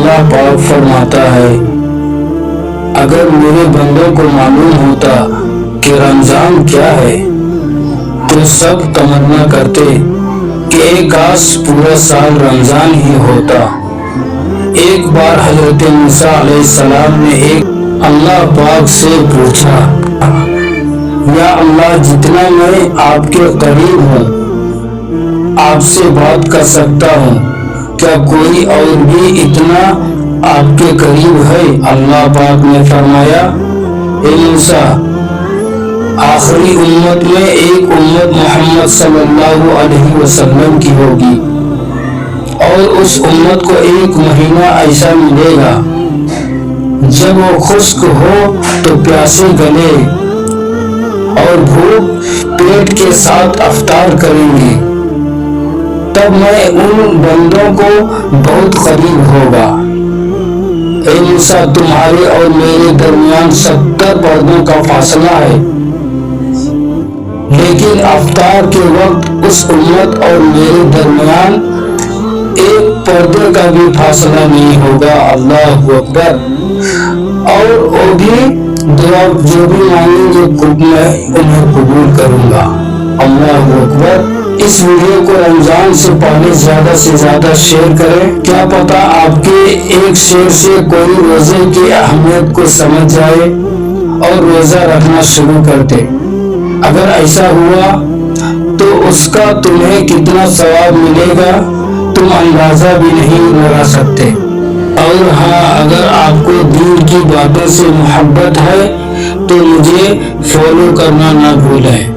اللہ پاک فرماتا ہے، اگر میرے بندوں کو معلوم ہوتا کہ رمضان کیا ہے تو سب تمنا کرتے کہ ایک کاش پورا سال رمضان ہی ہوتا۔ ایک بار حضرت موسیٰ علیہ السلام نے اللہ پاک سے پوچھا، یا اللہ، جتنا میں آپ کے قریب ہوں، آپ سے بات کر سکتا ہوں، کیا کوئی اور بھی اتنا آپ کے قریب ہے؟ اللہ پاک نے فرمایا، اے موسیٰ، آخری امت میں ایک امت محمد صلی اللہ علیہ وسلم کی ہوگی، اور اس امت کو ایک مہینہ ایسا ملے گا جب وہ خشک ہو تو پیاسے گلے اور بھوک پیٹ کے ساتھ افطار کریں گے، تب میں ان بندوں کو بہت قریب ہوگا۔ اے موسیٰ، تمہارے اور میرے درمیان 70 پردوں کا فاصلہ ہے، لیکن افطار کے وقت اس امت اور میرے درمیان ایک پردے کا بھی فاصلہ نہیں ہوگا۔ اللہ اکبر۔ اور وہ بھی دعا جو بھی مانگیں گے میں انہیں قبول کروں گا۔ اللہ اکبر۔ اس ویڈیو کو رمضان سے پہلے زیادہ سے زیادہ شیئر کریں، کیا پتا آپ کے ایک شیئر سے کوئی روزے کی اہمیت کو سمجھ جائے اور روزہ رکھنا شروع کر دے۔ اگر ایسا ہوا تو اس کا تمہیں کتنا ثواب ملے گا تم اندازہ بھی نہیں لگا سکتے۔ اور ہاں، اگر آپ کو دین کی باتوں سے محبت ہے تو مجھے فالو کرنا نہ بھولیں۔